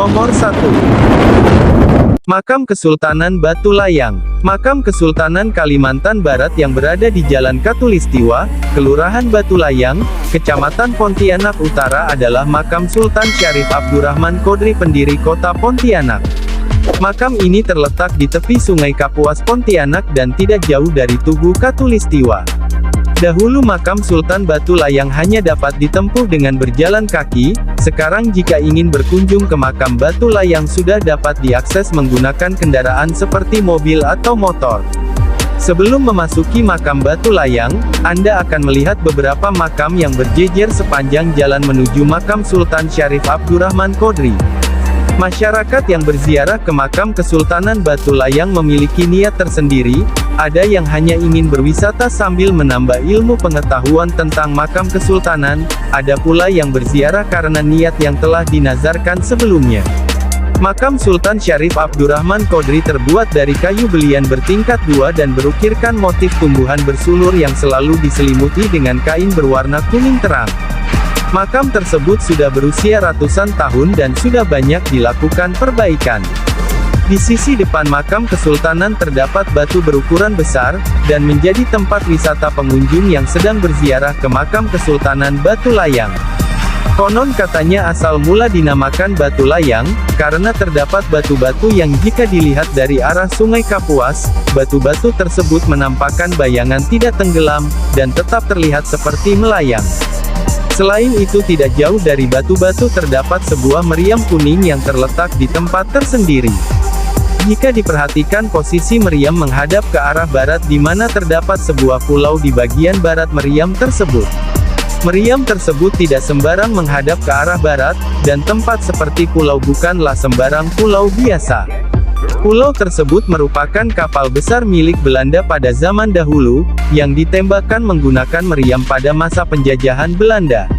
Nomor 1. Makam Kesultanan Batu Layang. Makam Kesultanan Kalimantan Barat yang berada di Jalan Katulistiwa, Kelurahan Batu Layang, Kecamatan Pontianak Utara adalah makam Sultan Syarif Abdurrahman Qodri pendiri kota Pontianak. Makam ini terletak di tepi Sungai Kapuas Pontianak dan tidak jauh dari Tugu Katulistiwa. Dahulu makam Sultan Batu Layang hanya dapat ditempuh dengan berjalan kaki, sekarang jika ingin berkunjung ke makam Batu Layang sudah dapat diakses menggunakan kendaraan seperti mobil atau motor. Sebelum memasuki makam Batu Layang, Anda akan melihat beberapa makam yang berjejer sepanjang jalan menuju makam Sultan Syarif Abdurrahman Qodri. Masyarakat yang berziarah ke makam Kesultanan Batu Layang memiliki niat tersendiri, ada yang hanya ingin berwisata sambil menambah ilmu pengetahuan tentang makam kesultanan, ada pula yang berziarah karena niat yang telah dinazarkan sebelumnya. Makam Sultan Syarif Abdurrahman Qodri terbuat dari kayu belian bertingkat 2 dan berukirkan motif tumbuhan bersulur yang selalu diselimuti dengan kain berwarna kuning terang. Makam tersebut sudah berusia ratusan tahun dan sudah banyak dilakukan perbaikan. Di sisi depan makam kesultanan terdapat batu berukuran besar, dan menjadi tempat wisata pengunjung yang sedang berziarah ke makam Kesultanan Batu Layang. Konon katanya asal mula dinamakan Batu Layang, karena terdapat batu-batu yang jika dilihat dari arah Sungai Kapuas, batu-batu tersebut menampakkan bayangan tidak tenggelam, dan tetap terlihat seperti melayang. Selain itu tidak jauh dari batu-batu terdapat sebuah meriam kuning yang terletak di tempat tersendiri. Jika diperhatikan posisi meriam menghadap ke arah barat di mana terdapat sebuah pulau di bagian barat meriam tersebut. Meriam tersebut tidak sembarang menghadap ke arah barat, dan tempat seperti pulau bukanlah sembarang pulau biasa. Pulau tersebut merupakan kapal besar milik Belanda pada zaman dahulu, yang ditembakkan menggunakan meriam pada masa penjajahan Belanda.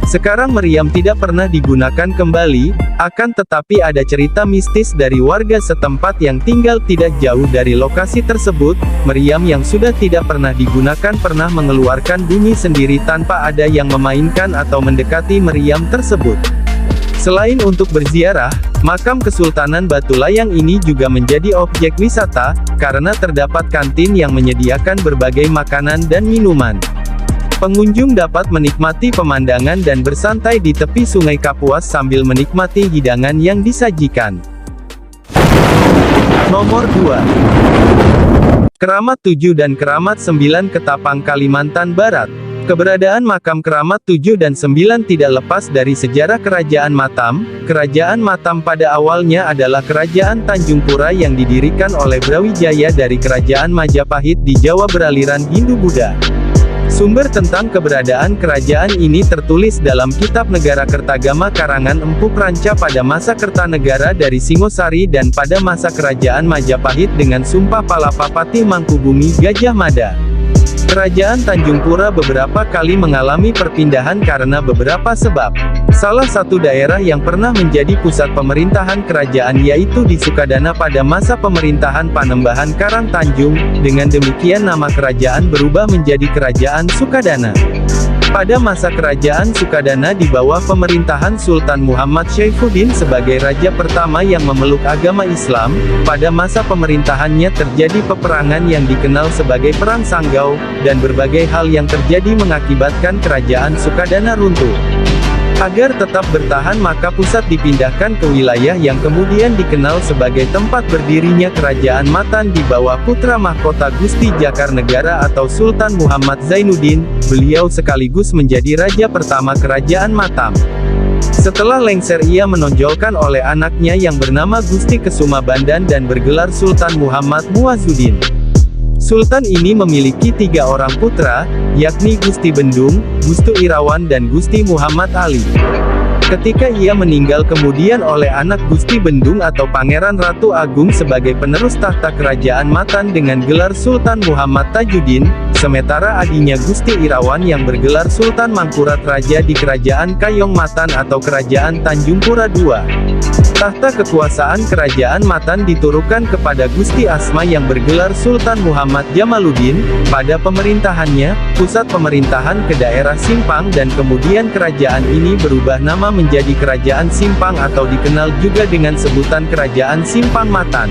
Sekarang meriam tidak pernah digunakan kembali, akan tetapi ada cerita mistis dari warga setempat yang tinggal tidak jauh dari lokasi tersebut, meriam yang sudah tidak pernah digunakan pernah mengeluarkan bunyi sendiri tanpa ada yang memainkan atau mendekati meriam tersebut. Selain untuk berziarah, makam Kesultanan Batu Layang ini juga menjadi objek wisata, karena terdapat kantin yang menyediakan berbagai makanan dan minuman. Pengunjung dapat menikmati pemandangan dan bersantai di tepi Sungai Kapuas sambil menikmati hidangan yang disajikan. Nomor 2. Keramat 7 dan Keramat 9 Ketapang Kalimantan Barat. Keberadaan makam Keramat 7 dan 9 tidak lepas dari sejarah Kerajaan Matam. Kerajaan Matam pada awalnya adalah Kerajaan Tanjung Pura yang didirikan oleh Brawijaya dari Kerajaan Majapahit di Jawa beraliran Hindu-Buddha. Sumber tentang keberadaan kerajaan ini tertulis dalam Kitab Negara Kertagama karangan Empu Pranca pada masa Kertanegara dari Singosari dan pada masa Kerajaan Majapahit dengan Sumpah Palapapati Mangkubumi Gajah Mada. Kerajaan Tanjung Pura beberapa kali mengalami perpindahan karena beberapa sebab. Salah satu daerah yang pernah menjadi pusat pemerintahan kerajaan yaitu di Sukadana pada masa pemerintahan Panembahan Karangtanjung, dengan demikian nama kerajaan berubah menjadi Kerajaan Sukadana. Pada masa Kerajaan Sukadana di bawah pemerintahan Sultan Muhammad Syaifuddin sebagai raja pertama yang memeluk agama Islam, pada masa pemerintahannya terjadi peperangan yang dikenal sebagai Perang Sanggau, dan berbagai hal yang terjadi mengakibatkan Kerajaan Sukadana runtuh. Agar tetap bertahan maka pusat dipindahkan ke wilayah yang kemudian dikenal sebagai tempat berdirinya Kerajaan Matan di bawah putra mahkota Gusti Jakarnegara atau Sultan Muhammad Zainuddin. Beliau sekaligus menjadi raja pertama Kerajaan Matam. Setelah lengser ia menonjolkan oleh anaknya yang bernama Gusti Kesumabandan dan bergelar Sultan Muhammad Muwazzuddin. Sultan ini memiliki 3 orang putra, yakni Gusti Bendung, Gusti Irawan dan Gusti Muhammad Ali. Ketika ia meninggal kemudian oleh anak Gusti Bendung atau Pangeran Ratu Agung sebagai penerus tahta Kerajaan Matan dengan gelar Sultan Muhammad Tajuddin, sementara adiknya Gusti Irawan yang bergelar Sultan Mangkurat Raja di Kerajaan Kayong Matan atau Kerajaan Tanjung Pura II. Tahta kekuasaan Kerajaan Matan diturunkan kepada Gusti Asma yang bergelar Sultan Muhammad Jamaluddin. Pada pemerintahannya, pusat pemerintahan ke daerah Simpang dan kemudian kerajaan ini berubah nama menjadi Kerajaan Simpang atau dikenal juga dengan sebutan Kerajaan Simpang Matan.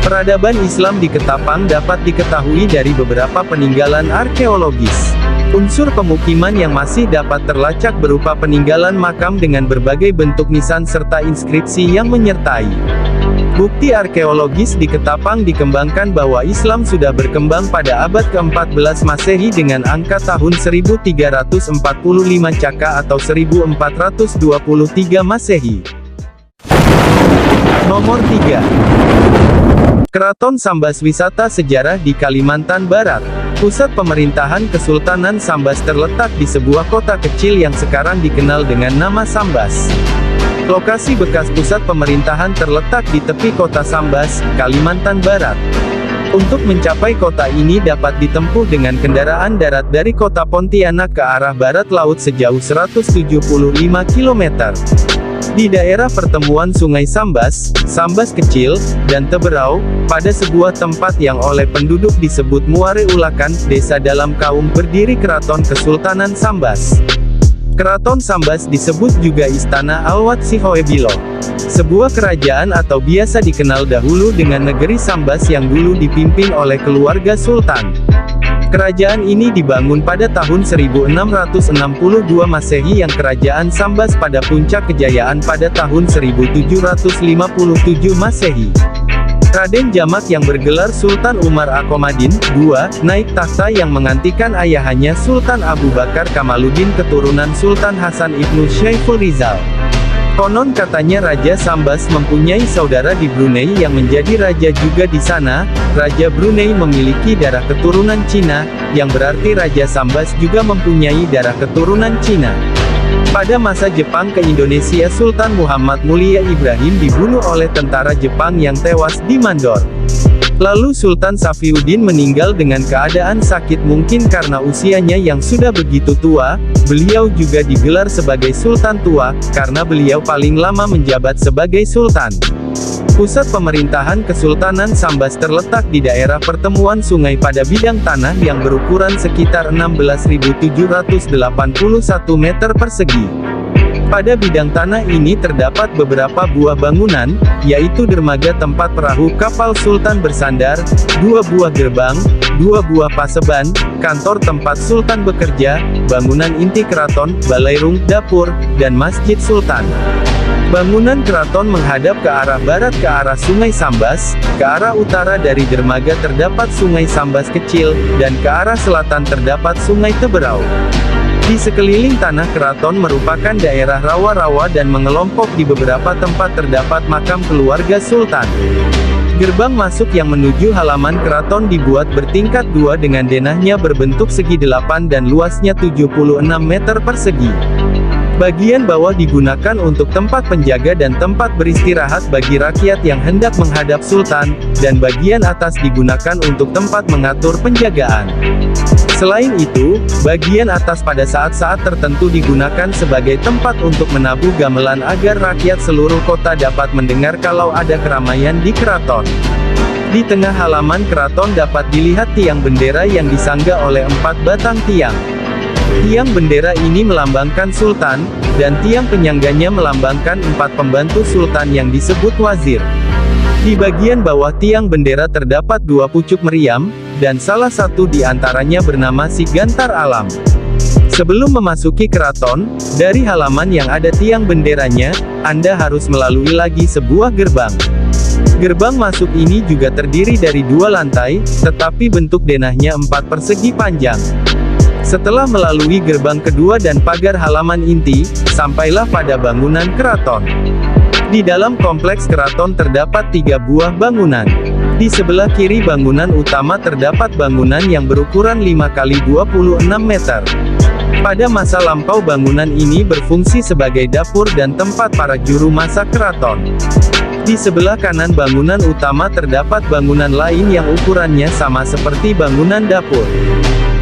Peradaban Islam di Ketapang dapat diketahui dari beberapa peninggalan arkeologis. Unsur pemukiman yang masih dapat terlacak berupa peninggalan makam dengan berbagai bentuk nisan serta inskripsi yang menyertai. Bukti arkeologis di Ketapang dikembangkan bahwa Islam sudah berkembang pada abad ke-14 Masehi dengan angka tahun 1345 Caka atau 1423 Masehi. Nomor 3. Keraton Sambas. Wisata sejarah di Kalimantan Barat. Pusat pemerintahan Kesultanan Sambas terletak di sebuah kota kecil yang sekarang dikenal dengan nama Sambas. Lokasi bekas pusat pemerintahan terletak di tepi kota Sambas, Kalimantan Barat. Untuk mencapai kota ini dapat ditempuh dengan kendaraan darat dari kota Pontianak ke arah barat laut sejauh 175 km. Di daerah pertemuan Sungai Sambas, Sambas Kecil, dan Teberau, pada sebuah tempat yang oleh penduduk disebut Muare Ulakan, desa dalam kaum berdiri Keraton Kesultanan Sambas. Keraton Sambas disebut juga Istana Alwat Sihoebilo. Sebuah kerajaan atau biasa dikenal dahulu dengan negeri Sambas yang dulu dipimpin oleh keluarga Sultan. Kerajaan ini dibangun pada tahun 1662 Masehi yang Kerajaan Sambas pada puncak kejayaan pada tahun 1757 Masehi. Raden Jamak yang bergelar Sultan Umar Akomadin II, naik tahta yang menggantikan ayahannya Sultan Abu Bakar Kamaluddin keturunan Sultan Hasan Ibnu Syaiful Rizal. Konon katanya Raja Sambas mempunyai saudara di Brunei yang menjadi raja juga di sana. Raja Brunei memiliki darah keturunan Cina, yang berarti Raja Sambas juga mempunyai darah keturunan Cina. Pada masa Jepang ke Indonesia, Sultan Muhammad Mulia Ibrahim dibunuh oleh tentara Jepang yang tewas di Mandor. Lalu Sultan Safiuddin meninggal dengan keadaan sakit mungkin karena usianya yang sudah begitu tua. Beliau juga digelar sebagai Sultan Tua, karena beliau paling lama menjabat sebagai Sultan. Pusat pemerintahan Kesultanan Sambas terletak di daerah pertemuan sungai pada bidang tanah yang berukuran sekitar 16.781 meter persegi. Pada bidang tanah ini terdapat beberapa buah bangunan, yaitu dermaga tempat perahu kapal Sultan bersandar, 2 buah gerbang, 2 buah paseban, kantor tempat Sultan bekerja, bangunan inti keraton, balairung, dapur, dan masjid Sultan. Bangunan keraton menghadap ke arah barat ke arah Sungai Sambas, ke arah utara dari dermaga terdapat Sungai Sambas Kecil, dan ke arah selatan terdapat Sungai Teberau. Di sekeliling tanah keraton merupakan daerah rawa-rawa dan mengelompok di beberapa tempat terdapat makam keluarga Sultan. Gerbang masuk yang menuju halaman keraton dibuat bertingkat 2 dengan denahnya berbentuk segi 8 dan luasnya 76 meter persegi. Bagian bawah digunakan untuk tempat penjaga dan tempat beristirahat bagi rakyat yang hendak menghadap Sultan, dan bagian atas digunakan untuk tempat mengatur penjagaan. Selain itu, bagian atas pada saat-saat tertentu digunakan sebagai tempat untuk menabuh gamelan agar rakyat seluruh kota dapat mendengar kalau ada keramaian di keraton. Di tengah halaman keraton dapat dilihat tiang bendera yang disangga oleh 4 batang tiang. Tiang bendera ini melambangkan Sultan, dan tiang penyangganya melambangkan 4 pembantu Sultan yang disebut wazir. Di bagian bawah tiang bendera terdapat 2 pucuk meriam, dan salah satu di antaranya bernama Sigantar Alam. Sebelum memasuki keraton, dari halaman yang ada tiang benderanya, Anda harus melalui lagi sebuah gerbang. Gerbang masuk ini juga terdiri dari 2 lantai, tetapi bentuk denahnya 4 persegi panjang. Setelah melalui gerbang kedua dan pagar halaman inti, sampailah pada bangunan keraton. Di dalam kompleks keraton terdapat 3 buah bangunan. Di sebelah kiri bangunan utama terdapat bangunan yang berukuran 5 x 26 meter. Pada masa lampau bangunan ini berfungsi sebagai dapur dan tempat para juru masak keraton. Di sebelah kanan bangunan utama terdapat bangunan lain yang ukurannya sama seperti bangunan dapur.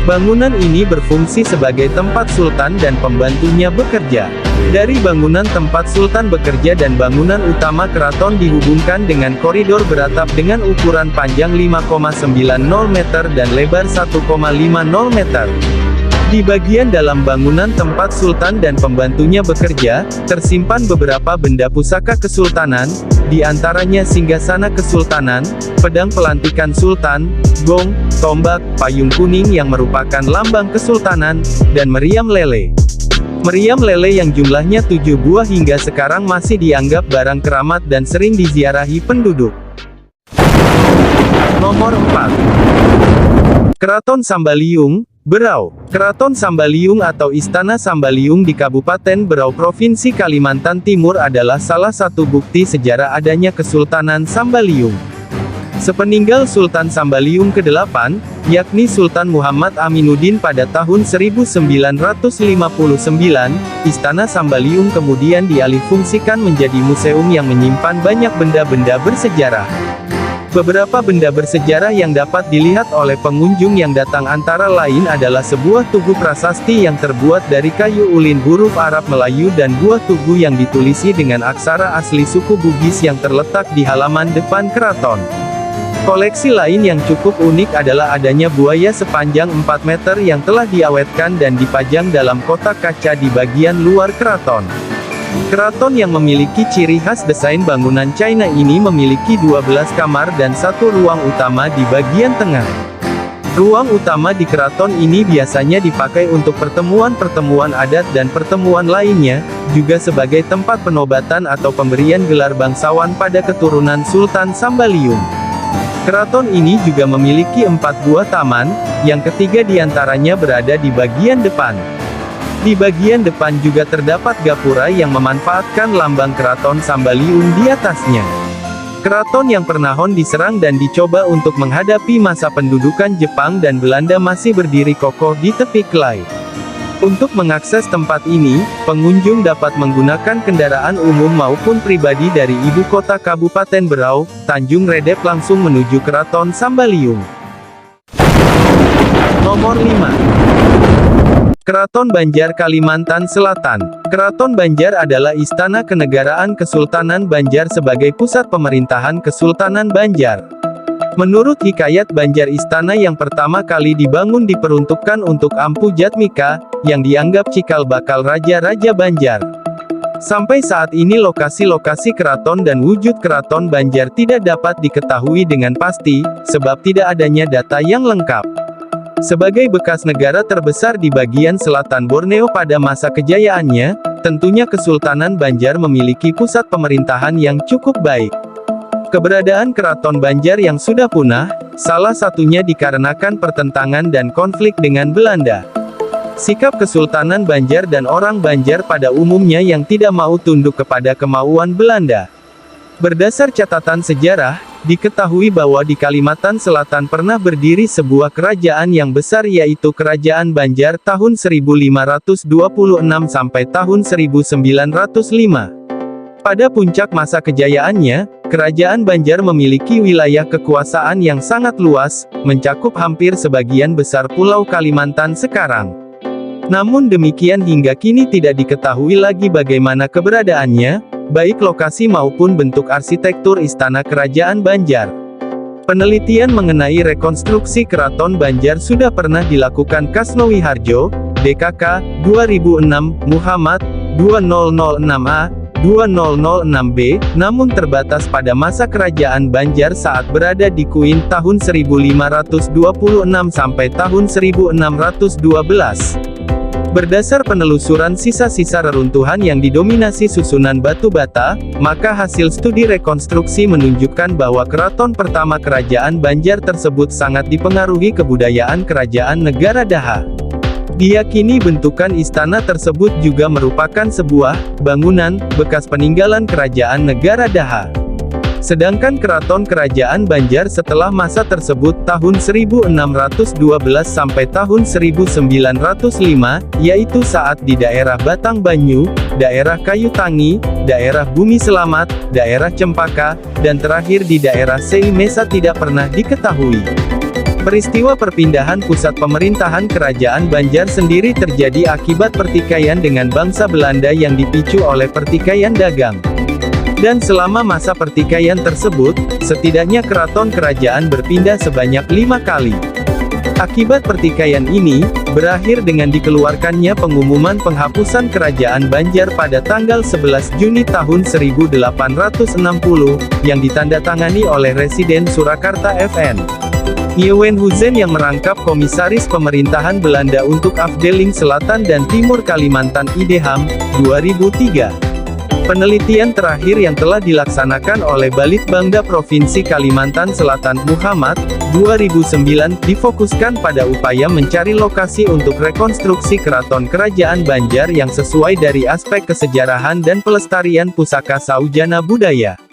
Bangunan ini berfungsi sebagai tempat Sultan dan pembantunya bekerja. Dari bangunan tempat Sultan bekerja dan bangunan utama keraton dihubungkan dengan koridor beratap dengan ukuran panjang 5,90 meter dan lebar 1,50 meter. Di bagian dalam bangunan tempat sultan dan pembantunya bekerja, tersimpan beberapa benda pusaka kesultanan, di antaranya singgasana kesultanan, pedang pelantikan sultan, gong, tombak, payung kuning yang merupakan lambang kesultanan, dan meriam lele. Meriam lele yang jumlahnya 7 buah hingga sekarang masih dianggap barang keramat dan sering diziarahi penduduk. Nomor 4. Keraton Sambaliung, Berau. Keraton Sambaliung atau Istana Sambaliung di Kabupaten Berau Provinsi Kalimantan Timur adalah salah satu bukti sejarah adanya Kesultanan Sambaliung. Sepeninggal Sultan Sambaliung ke-8, yakni Sultan Muhammad Aminuddin pada tahun 1959, Istana Sambaliung kemudian dialihfungsikan menjadi museum yang menyimpan banyak benda-benda bersejarah. Beberapa benda bersejarah yang dapat dilihat oleh pengunjung yang datang antara lain adalah sebuah tugu prasasti yang terbuat dari kayu ulin huruf Arab Melayu dan buah tugu yang ditulisi dengan aksara asli suku Bugis yang terletak di halaman depan keraton. Koleksi lain yang cukup unik adalah adanya buaya sepanjang 4 meter yang telah diawetkan dan dipajang dalam kotak kaca di bagian luar keraton. Keraton yang memiliki ciri khas desain bangunan China ini memiliki 12 kamar dan satu ruang utama di bagian tengah. Ruang utama di keraton ini biasanya dipakai untuk pertemuan-pertemuan adat dan pertemuan lainnya, juga sebagai tempat penobatan atau pemberian gelar bangsawan pada keturunan Sultan Sambaliung. Keraton ini juga memiliki 4 buah taman, yang ketiga diantaranya berada di bagian depan. Di bagian depan juga terdapat gapura yang memanfaatkan lambang Keraton Sambaliung di atasnya. Keraton yang pernah diserang dan dicoba untuk menghadapi masa pendudukan Jepang dan Belanda masih berdiri kokoh di tepi Klai. Untuk mengakses tempat ini, pengunjung dapat menggunakan kendaraan umum maupun pribadi dari ibu kota Kabupaten Berau, Tanjung Redep langsung menuju Keraton Sambaliung. Nomor 5. Keraton Banjar Kalimantan Selatan. Keraton Banjar adalah istana kenegaraan Kesultanan Banjar sebagai pusat pemerintahan Kesultanan Banjar. Menurut hikayat Banjar, istana yang pertama kali dibangun diperuntukkan untuk Ampu Jatmika, yang dianggap cikal bakal raja-raja Banjar. Sampai saat ini lokasi-lokasi keraton dan wujud keraton Banjar tidak dapat diketahui dengan pasti, sebab tidak adanya data yang lengkap. Sebagai bekas negara terbesar di bagian selatan Borneo pada masa kejayaannya, tentunya Kesultanan Banjar memiliki pusat pemerintahan yang cukup baik. Keberadaan Keraton Banjar yang sudah punah, salah satunya dikarenakan pertentangan dan konflik dengan Belanda. Sikap Kesultanan Banjar dan orang Banjar pada umumnya yang tidak mau tunduk kepada kemauan Belanda. Berdasar catatan sejarah, diketahui bahwa di Kalimantan Selatan pernah berdiri sebuah kerajaan yang besar yaitu Kerajaan Banjar tahun 1526 sampai tahun 1905. Pada puncak masa kejayaannya, Kerajaan Banjar memiliki wilayah kekuasaan yang sangat luas, mencakup hampir sebagian besar pulau Kalimantan sekarang. Namun demikian hingga kini tidak diketahui lagi bagaimana keberadaannya, baik lokasi maupun bentuk arsitektur istana Kerajaan Banjar. Penelitian mengenai rekonstruksi Keraton Banjar sudah pernah dilakukan Kasnowi Harjo, DKK, 2006, Muhammad, 2006A, 2006B, namun terbatas pada masa Kerajaan Banjar saat berada di Kuin tahun 1526 sampai tahun 1612. Berdasar penelusuran sisa-sisa reruntuhan yang didominasi susunan batu bata, maka hasil studi rekonstruksi menunjukkan bahwa keraton pertama Kerajaan Banjar tersebut sangat dipengaruhi kebudayaan kerajaan negara Daha. Diyakini bentukan istana tersebut juga merupakan sebuah bangunan bekas peninggalan kerajaan negara Daha. Sedangkan keraton Kerajaan Banjar setelah masa tersebut tahun 1612 sampai tahun 1905, yaitu saat di daerah Batang Banyu, daerah Kayu Tangi, daerah Bumi Selamat, daerah Cempaka, dan terakhir di daerah Sei Mesa tidak pernah diketahui. Peristiwa perpindahan pusat pemerintahan Kerajaan Banjar sendiri terjadi akibat pertikaian dengan bangsa Belanda yang dipicu oleh pertikaian dagang. Dan selama masa pertikaian tersebut, setidaknya keraton kerajaan berpindah sebanyak 5 kali. Akibat pertikaian ini, berakhir dengan dikeluarkannya pengumuman penghapusan Kerajaan Banjar pada tanggal 11 Juni tahun 1860, yang ditandatangani oleh Residen Surakarta Fn. Nieuwenhuizen yang merangkap Komisaris Pemerintahan Belanda untuk Afdeling Selatan dan Timur Kalimantan IDHAM, 2003. Penelitian terakhir yang telah dilaksanakan oleh Balitbangda Provinsi Kalimantan Selatan Muhammad, 2009, difokuskan pada upaya mencari lokasi untuk rekonstruksi Keraton Kerajaan Banjar yang sesuai dari aspek kesejarahan dan pelestarian pusaka saujana budaya.